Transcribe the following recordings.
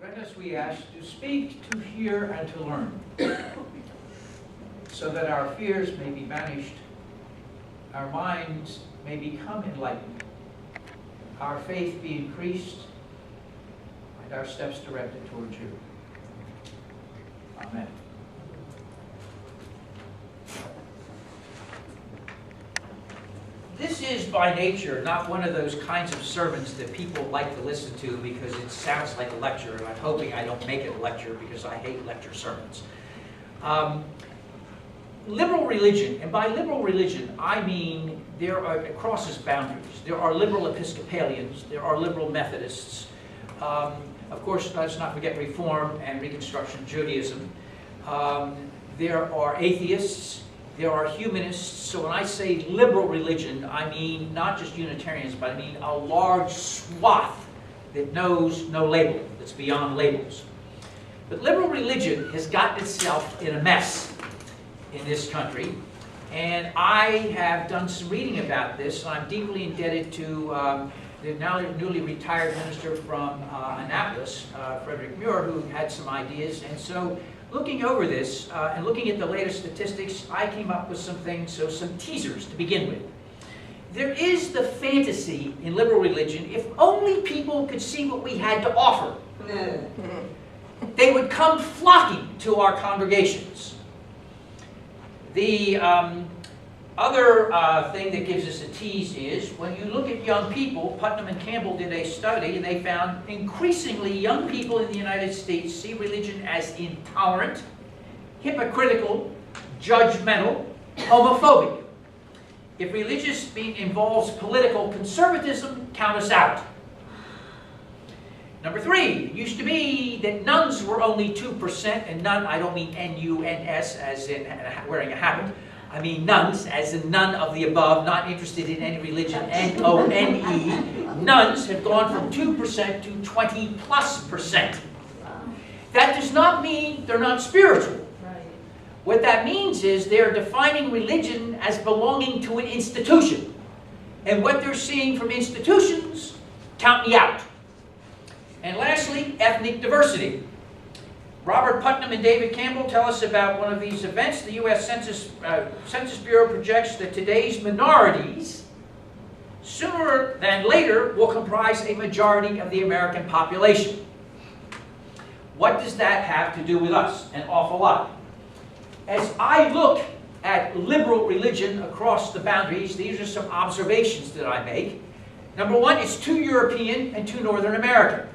Grant us, we ask, to speak, to hear, and to learn, so that our fears may be banished, our minds may become enlightened, our faith be increased, and our steps directed towards you. Amen. This is by nature not one of those kinds of sermons that people like to listen to because it sounds like a lecture, and I'm hoping I don't make it a lecture because I hate lecture sermons. Liberal religion, and by liberal religion I mean it crosses boundaries. There are liberal Episcopalians, there are liberal Methodists, of course let's not forget Reform and Reconstruction Judaism. There are atheists, there are humanists. So when I say liberal religion, I mean not just Unitarians, but I mean a large swath that knows no label, that's beyond labels. But liberal religion has gotten itself in a mess in this country, and I have done some reading about this, and I'm deeply indebted to the now newly retired minister from Annapolis, Frederick Muir, who had some ideas. And so looking over this and looking at the latest statistics, I came up with some things, so some teasers to begin with. There is the fantasy in liberal religion, if only people could see what we had to offer, they would come flocking to our congregations. The other thing that gives us a tease is when you look at young people, Putnam and Campbell did a study and they found increasingly young people in the United States see religion as intolerant, hypocritical, judgmental, homophobic. If religious involves political conservatism, count us out. Number 3, it used to be that nuns were only 2%, and nun, I don't mean N-U-N-S as in wearing a habit. I mean nuns, as in none of the above, not interested in any religion, N-O-N-E. Nuns have gone from 2% to 20+%. That does not mean they're not spiritual. What that means is they're defining religion as belonging to an institution. And what they're seeing from institutions, count me out. And lastly, ethnic diversity. Robert Putnam and David Campbell tell us about one of these events. The U.S. Census Bureau projects that today's minorities, sooner than later, will comprise a majority of the American population. What does that have to do with us? An awful lot. As I look at liberal religion across the boundaries, these are some observations that I make. Number 1, it's too European and too Northern American.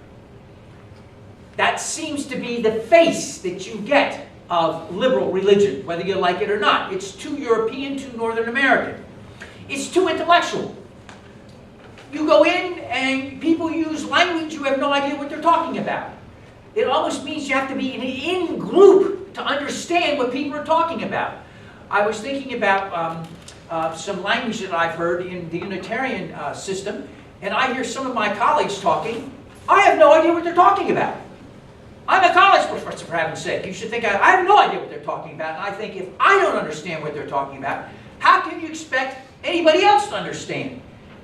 That seems to be the face that you get of liberal religion, whether you like it or not. It's too European, too Northern American. It's too intellectual. You go in and people use language you have no idea what they're talking about. It almost means you have to be in an in-group to understand what people are talking about. I was thinking about some language that I've heard in the Unitarian system, and I hear some of my colleagues talking. I have no idea what they're talking about. I'm a college professor, for heaven's sake. You should think I have no idea what they're talking about. And I think if I don't understand what they're talking about, how can you expect anybody else to understand?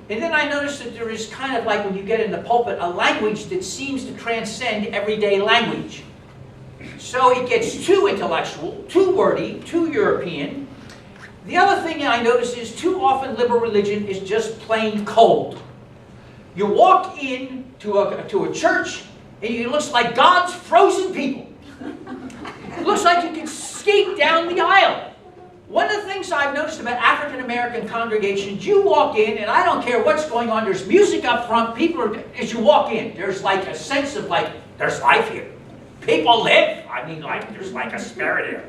And then I noticed that there is kind of like when you get in the pulpit, a language that seems to transcend everyday language. So it gets too intellectual, too wordy, too European. The other thing I notice is too often liberal religion is just plain cold. You walk in to a church, and it looks like God's frozen people. It looks like you can skate down the aisle. One of the things I've noticed about African American congregations, you walk in, and I don't care what's going on, there's music up front, as you walk in, there's like a sense of like, there's life here. People live. I mean, like, there's like a spirit here.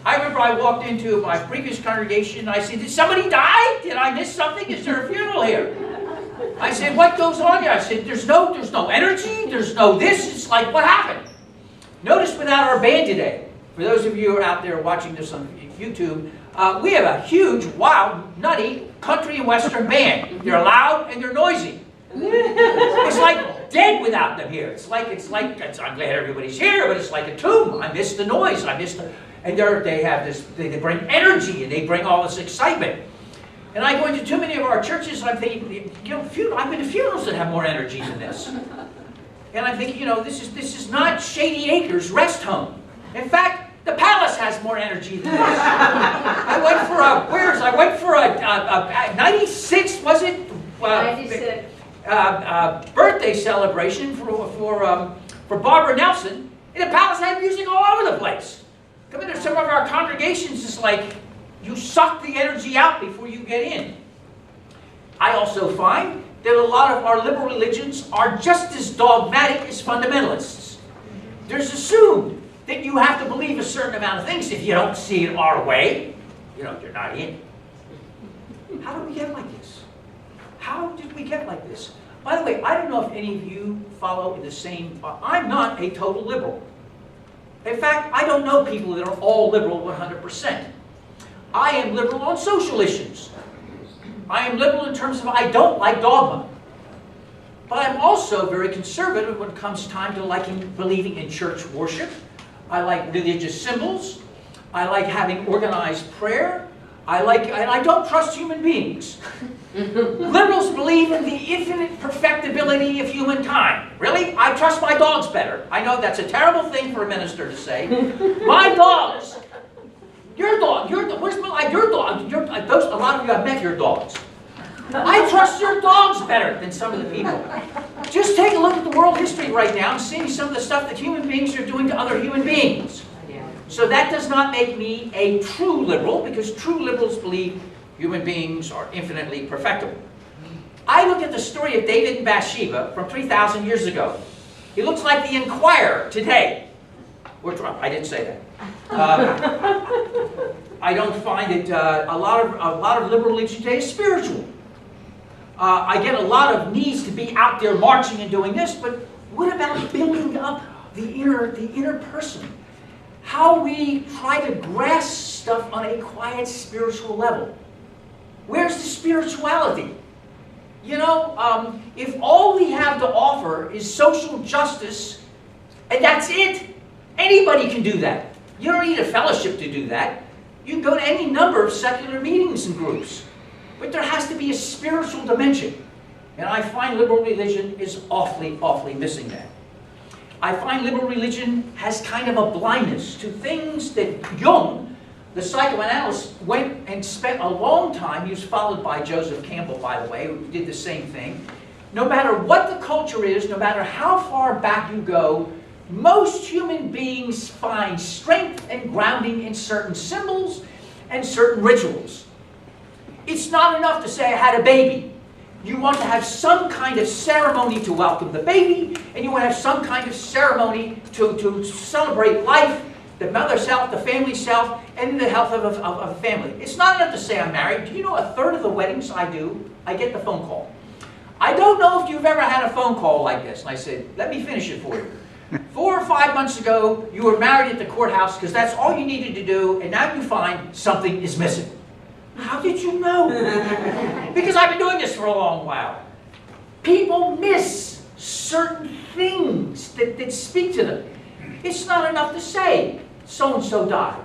I remember I walked into my previous congregation, and I said, did somebody die? Did I miss something? Is there a funeral here? I said, what goes on here? I said, there's no energy, there's no this. It's like, what happened? Notice without our band today, for those of you who are out there watching this on YouTube, we have a huge, wild, nutty country and western band. They're loud and they're noisy. It's like dead without them here. I'm glad everybody's here, but it's like a tomb. I miss the noise. And they have this, they bring energy and they bring all this excitement. And I go into too many of our churches and I'm thinking, I've been to funerals that have more energy than this. And I think, you know, this is not Shady Acres Rest Home. In fact, the Palace has more energy than this. I went for a 96, was it? 96. Birthday celebration for Barbara Nelson, and the Palace had music all over the place. Come in, some of our congregations is like, you suck the energy out before you get in. I also find that a lot of our liberal religions are just as dogmatic as fundamentalists. There's assumed that you have to believe a certain amount of things. If you don't see it our way, you know, you're not in. How did we get like this? How did we get like this? By the way, I don't know if any of you follow the same. I'm not a total liberal. In fact, I don't know people that are all liberal 100%. I am liberal on social issues. I am liberal in terms of I don't like dogma. But I'm also very conservative when it comes time to believing in church worship. I like religious symbols. I like having organized prayer. And I don't trust human beings. Liberals believe in the infinite perfectibility of humankind. Really? I trust my dogs better. I know that's a terrible thing for a minister to say. My dogs, your dog, where's your dog? A lot of you have met your dogs. I trust your dogs better than some of the people. Just take a look at the world history right now and see some of the stuff that human beings are doing to other human beings. So that does not make me a true liberal, because true liberals believe human beings are infinitely perfectible. I look at the story of David and Bathsheba from 3,000 years ago. He looks like the Inquirer today. I didn't say that. I don't find it, a lot of liberal religion today is spiritual. I get a lot of needs to be out there marching and doing this, but what about building up the inner person? How we try to grasp stuff on a quiet spiritual level. Where's the spirituality? You know, if all we have to offer is social justice, and that's it, anybody can do that. You don't need a fellowship to do that. You can go to any number of secular meetings and groups. But there has to be a spiritual dimension. And I find liberal religion is awfully, awfully missing that. I find liberal religion has kind of a blindness to things that Jung, the psychoanalyst, went and spent a long time. He was followed by Joseph Campbell, by the way, who did the same thing. No matter what the culture is, no matter how far back you go, most human beings find strength and grounding in certain symbols and certain rituals. It's not enough to say, I had a baby. You want to have some kind of ceremony to welcome the baby, and you want to have some kind of ceremony to celebrate life, the mother self, the family self, and the health of a family. It's not enough to say I'm married. Do you know a third of the weddings I do, I get the phone call. I don't know if you've ever had a phone call like this. And I said, let me finish it for you. 4 or 5 months ago, you were married at the courthouse because that's all you needed to do, and now you find something is missing. How did you know? Because I've been doing this for a long while. People miss certain things that speak to them. It's not enough to say, so-and-so died.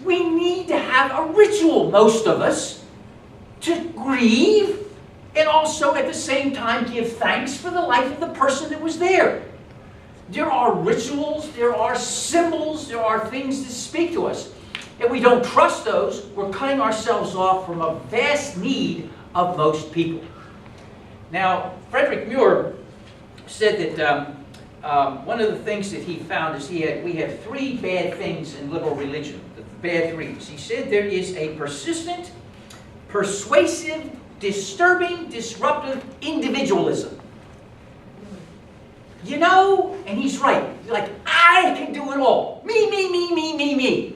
We need to have a ritual, most of us, to grieve and also at the same time give thanks for the life of the person that was there. There are rituals, there are symbols, there are things that speak to us. If we don't trust those, we're cutting ourselves off from a vast need of most people. Now, Frederick Muir said that one of the things that he found is we have 3 bad things in liberal religion, the bad 3s. He said there is a persistent, persuasive, disturbing, disruptive individualism. You know, and he's right. Like, I can do it all. Me, me, me, me, me, me.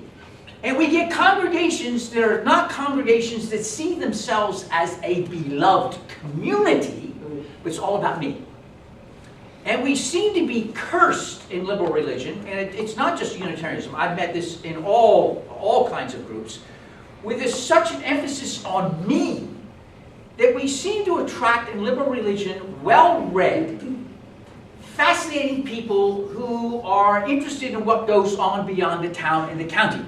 And we get congregations that are not congregations that see themselves as a beloved community, but it's all about me. And we seem to be cursed in liberal religion, and it's not just Unitarianism. I've met this in all kinds of groups, with such an emphasis on me, that we seem to attract in liberal religion well-read, fascinating people who are interested in what goes on beyond the town and the county.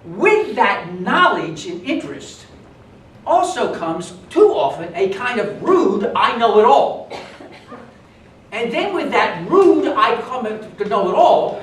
With that knowledge and interest also comes, too often, a kind of rude I know it all. And then with that rude, I come to know it all,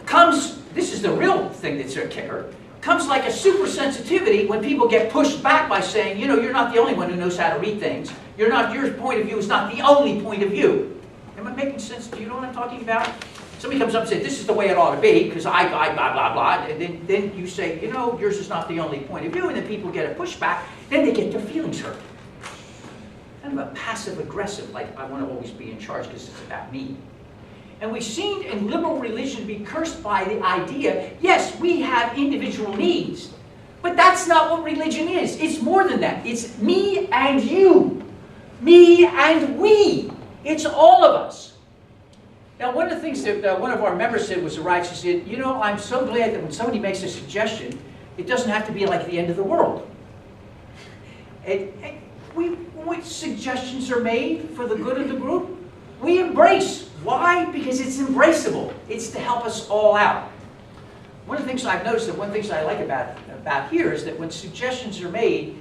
comes, this is the real thing that's a kicker, comes like a super sensitivity when people get pushed back by saying, you know, you're not the only one who knows how to read things. You're not, your point of view is not the only point of view. Am I making sense? Do you know what I'm talking about? Somebody comes up and says, this is the way it ought to be, because I blah, blah, blah. And then you say, you know, yours is not the only point of view. And then people get a pushback. Then they get their feelings hurt. Kind of a passive-aggressive, like I want to always be in charge because it's about me. And we've seen in liberal religion be cursed by the idea, yes, we have individual needs, but that's not what religion is. It's more than that. It's me and you. Me and we. It's all of us. Now, one of the things that one of our members said was right. She said, you know, I'm so glad that when somebody makes a suggestion, it doesn't have to be like the end of the world. When suggestions are made for the good of the group, we embrace. Why? Because it's embraceable. It's to help us all out. One of the things I've noticed, that one of the things I like about here is that when suggestions are made,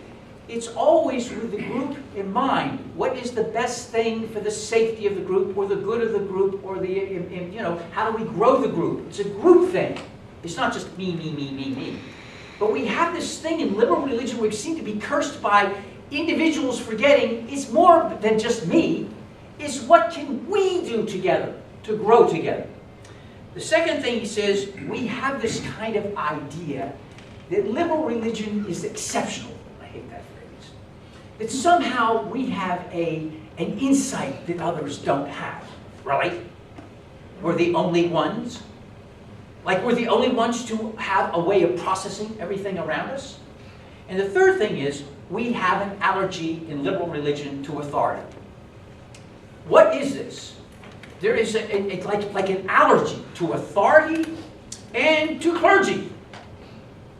it's always with the group in mind. What is the best thing for the safety of the group, or the good of the group, or the, you know, how do we grow the group? It's a group thing. It's not just me, me, me, me, me. But we have this thing in liberal religion where we seem to be cursed by individuals forgetting it's more than just me. It's what can we do together to grow together. The second thing he says, we have this kind of idea that liberal religion is exceptional. I hate that phrase. That somehow we have an insight that others don't have, right? We're the only ones. Like we're the only ones to have a way of processing everything around us. And the third thing is, we have an allergy in liberal religion to authority. What is this? There is like an allergy to authority and to clergy.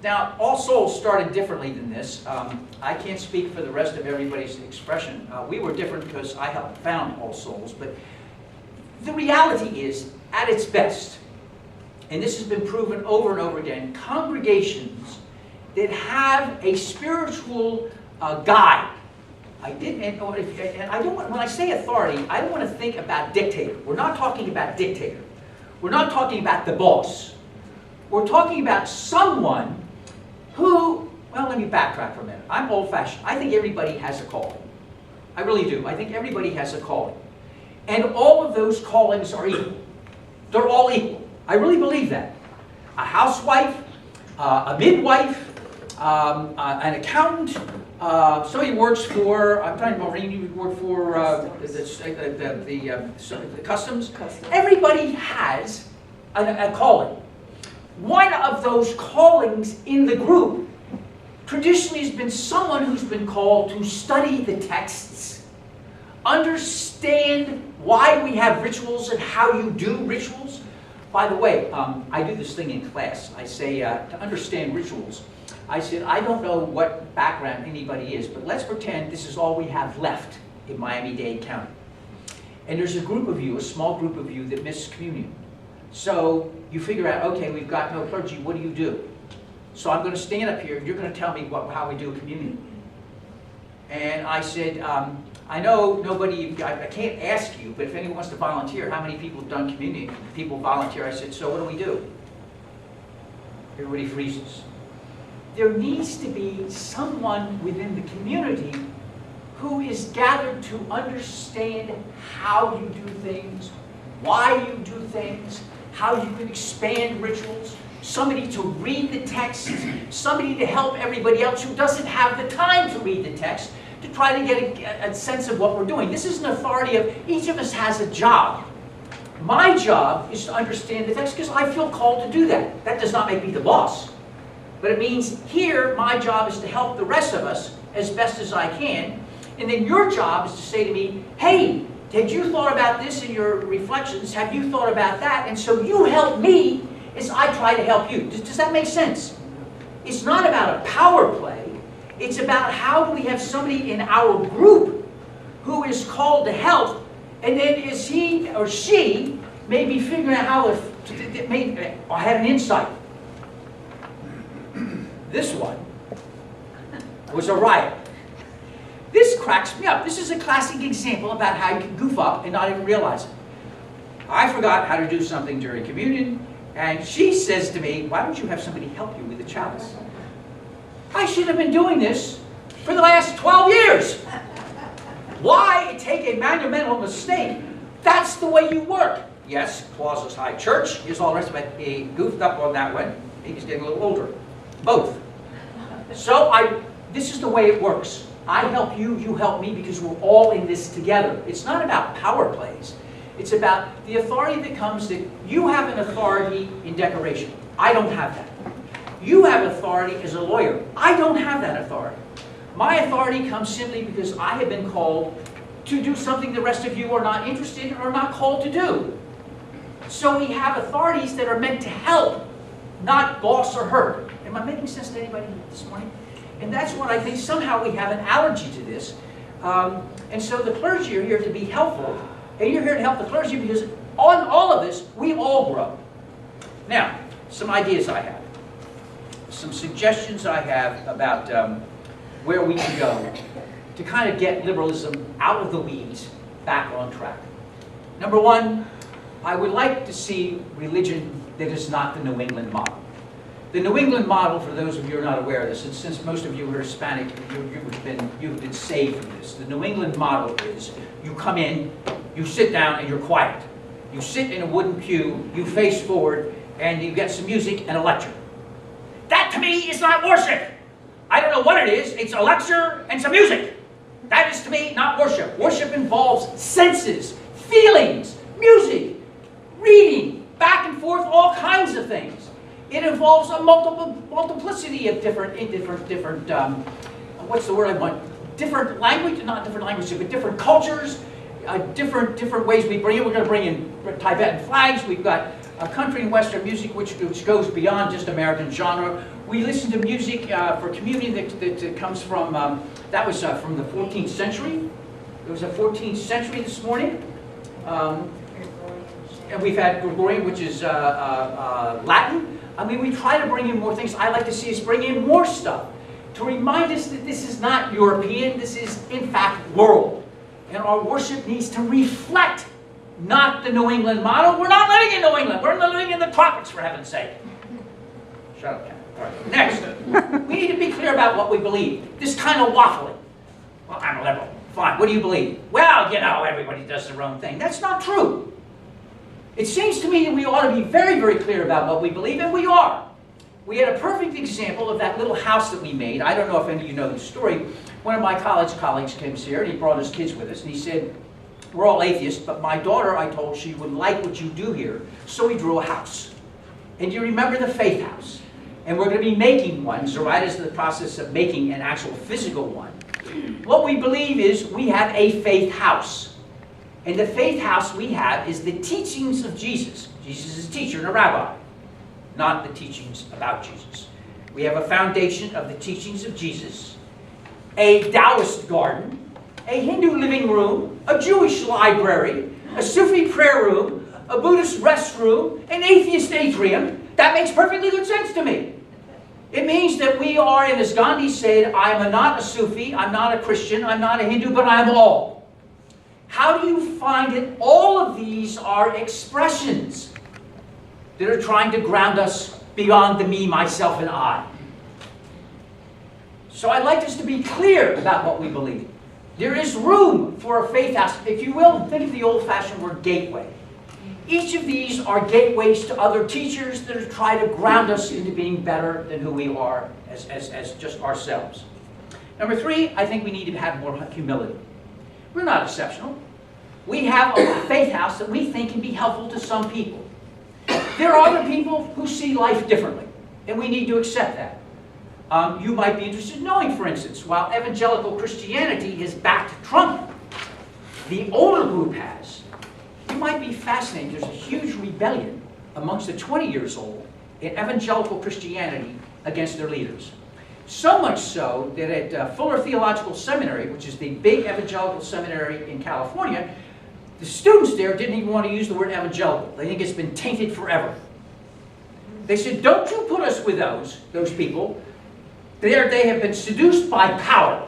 Now, All Souls started differently than this. I can't speak for the rest of everybody's expression. We were different because I helped found All Souls. But the reality is, at its best, and this has been proven over and over again, congregations that have a spiritual guide. I don't want, when I say authority, I don't want to think about dictator. We're not talking about dictator. We're not talking about the boss. We're talking about someone who, well, let me backtrack for a minute. I'm old-fashioned. I think everybody has a calling. I really do. I think everybody has a calling. And all of those callings are equal. They're all equal. I really believe that. A housewife, a midwife, an accountant, somebody works for, I'm trying to remember, you work for the customs. Everybody has a calling. One of those callings in the group traditionally has been someone who's been called to study the texts, understand why we have rituals and how you do rituals. By the way, I do this thing in class. I say, to understand rituals, I said, I don't know what background anybody is, but let's pretend this is all we have left in Miami-Dade County. And there's a group of you, a small group of you, that miss communion. So you figure out, okay, we've got no clergy, what do you do? So I'm going to stand up here, and you're going to tell me how we do communion. And I said, I know nobody, I can't ask you, but if anyone wants to volunteer, how many people have done communion? People volunteer. I said, so what do we do? Everybody freezes. There needs to be someone within the community who is gathered to understand how you do things, why you do things, how you can expand rituals, somebody to read the text, somebody to help everybody else who doesn't have the time to read the text, to try to get a sense of what we're doing. This is an authority of, each of us has a job. My job is to understand the text because I feel called to do that. That does not make me the boss. But it means here, my job is to help the rest of us as best as I can. And then your job is to say to me, hey, had you thought about this in your reflections? Have you thought about that? And so you help me as I try to help you. Does that make sense? It's not about a power play. It's about how do we have somebody in our group who is called to help, and then is he or she maybe figuring out how I had an insight. This one was a riot. This cracks me up. This is a classic example about how you can goof up and not even realize it. I forgot how to do something during communion, and she says to me, why don't you have somebody help you with the chalice? I should have been doing this for the last 12 years. Why take a monumental mistake? That's the way you work. Yes, Claus is high church. Here's all the rest of it. He goofed up on that one. He's getting a little older. Both. So this is the way it works. I help you, you help me, because we're all in this together. It's not about power plays. It's about the authority that comes that you have an authority in decoration. I don't have that. You have authority as a lawyer. I don't have that authority. My authority comes simply because I have been called to do something the rest of you are not interested in or not called to do. So we have authorities that are meant to help, not boss or hurt. Am I making sense to anybody this morning? And that's what I think somehow we have an allergy to this. And so the clergy are here to be helpful, and you're here to help the clergy because on all of this, we all grow. Now, some ideas I have. Some suggestions I have about where we can go to kind of get liberalism out of the weeds, back on track. Number one, I would like to see religion that is not the New England model. The New England model, for those of you who are not aware of this, and since most of you are Hispanic, you've been saved from this. The New England model is you come in, you sit down, and you're quiet. You sit in a wooden pew, you face forward, and you get some music and a lecture. That to me is not worship. I don't know what it is. It's a lecture and some music. That is to me not worship. Worship involves senses, feelings, music, reading, back and forth, all kinds of things. It involves a multiplicity of different what's the word I want? Different language, not different languages, but different cultures, different ways we bring in. We're going to bring in Tibetan flags. We've got country and Western music, which goes beyond just American genre. We listen to music for communion that comes from, that was from the 14th century. It was a 14th century this morning. And we've had Gregorian, which is Latin. I mean, we try to bring in more things. I like to see us bring in more stuff to remind us that this is not European, this is, in fact, world. And our worship needs to reflect not the New England model. We're not living in New England. We're living in the tropics, for heaven's sake. Shut up, Ken. All right. Next, we need to be clear about what we believe. This kind of waffling. Well, I'm a liberal. Fine. What do you believe? Well, you know, everybody does their own thing. That's not true. It seems to me that we ought to be very, very clear about what we believe, and we are. We had a perfect example of that little house that we made. I don't know if any of you know the story. One of my college colleagues came here, and he brought his kids with us, and he said, we're all atheists, but my daughter, I told, she would like what you do here, so we drew a house. And you remember the faith house. And we're going to be making one, so right as the process of making an actual physical one. What we believe is we have a faith house. And the faith house we have is the teachings of Jesus. Jesus is a teacher and a rabbi, not the teachings about Jesus. We have a foundation of the teachings of Jesus, a Taoist garden, a Hindu living room, a Jewish library, a Sufi prayer room, a Buddhist restroom, an atheist atrium. That makes perfectly good sense to me. It means that we are, and as Gandhi said, I'm not a Sufi, I'm not a Christian, I'm not a Hindu, but I'm all. How do you find that all of these are expressions that are trying to ground us beyond the me, myself, and I? So I'd like us to be clear about what we believe. There is room for a faith house. If you will, think of the old-fashioned word gateway. Each of these are gateways to other teachers that are trying to ground us into being better than who we are as just ourselves. Number three, I think we need to have more humility. We're not exceptional. We have a faith house that we think can be helpful to some people. There are other people who see life differently, and we need to accept that. You might be interested in knowing, for instance, while evangelical Christianity has backed Trump, the older group has. You might be fascinated. There's a huge rebellion amongst the 20 years old in evangelical Christianity against their leaders. So much so that at Fuller Theological Seminary, which is the big evangelical seminary in California, the students there didn't even want to use the word evangelical. They think it's been tainted forever. They said, don't you put us with those people. They have been seduced by power.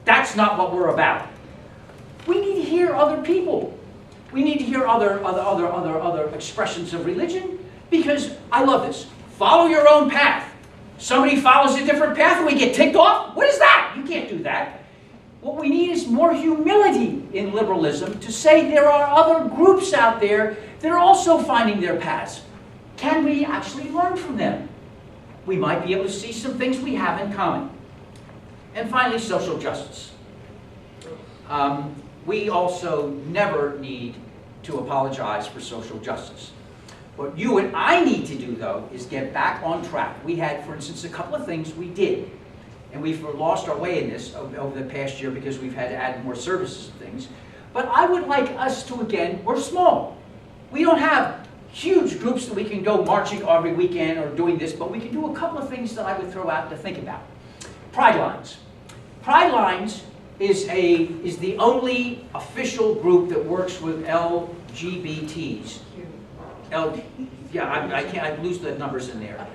That's not what we're about. We need to hear other people. We need to hear other expressions of religion, because I love this. Follow your own path. Somebody follows a different path and we get ticked off? What is that? You can't do that. What we need is more humility in liberalism to say there are other groups out there that are also finding their paths. Can we actually learn from them? We might be able to see some things we have in common. And finally, social justice. We also never need to apologize for social justice. What you and I need to do, though, is get back on track. We had, for instance, a couple of things we did. And we've lost our way in this over the past year because we've had to add more services and things. But I would like us to, again, we're small. We don't have huge groups that we can go marching every weekend or doing this, but we can do a couple of things that I would throw out to think about. Pride Lines. Pride Lines is the only official group that works with LGBTs. I lose the numbers in there.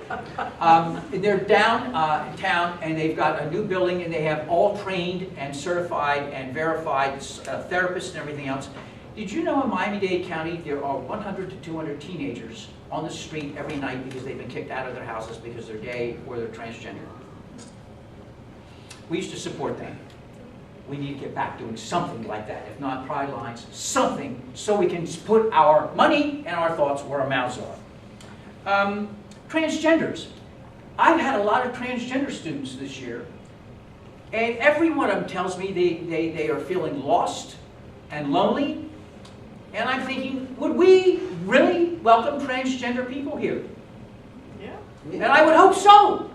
They're downtown, and they've got a new building, and they have all trained and certified and verified therapists and everything else. Did you know in Miami-Dade County there are 100 to 200 teenagers on the street every night because they've been kicked out of their houses because they're gay or they're transgender? We used to support them. We need to get back doing something like that, if not Pride Lines, something, so we can put our money and our thoughts where our mouths are. Transgenders. I've had a lot of transgender students this year, and every one of them tells me they are feeling lost and lonely, and I'm thinking, would we really welcome transgender people here? Yeah. And I would hope so.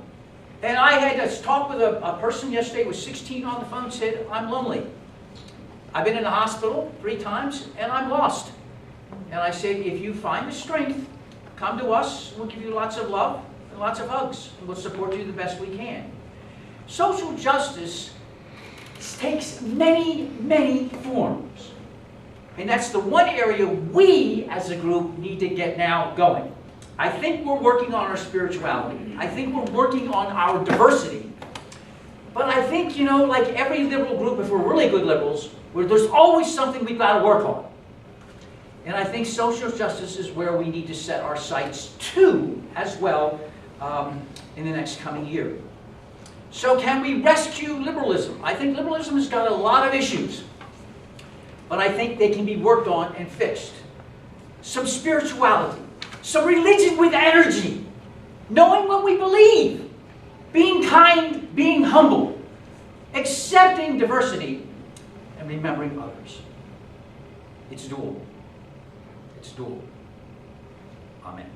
And I had to talk with a person yesterday who was 16 on the phone, said, I'm lonely. I've been in the hospital 3 times, and I'm lost. And I said, if you find the strength, come to us. We'll give you lots of love and lots of hugs. And we'll support you the best we can. Social justice takes many, many forms. And that's the one area we, as a group, need to get now going. I think we're working on our spirituality. I think we're working on our diversity. But I think, you know, like every liberal group, if we're really good liberals, there's always something we've got to work on. And I think social justice is where we need to set our sights to as well in the next coming year. So can we rescue liberalism? I think liberalism has got a lot of issues. But I think they can be worked on and fixed. Some spirituality. Some religion with energy, knowing what we believe, being kind, being humble, accepting diversity, and remembering others. It's doable. It's doable. Amen.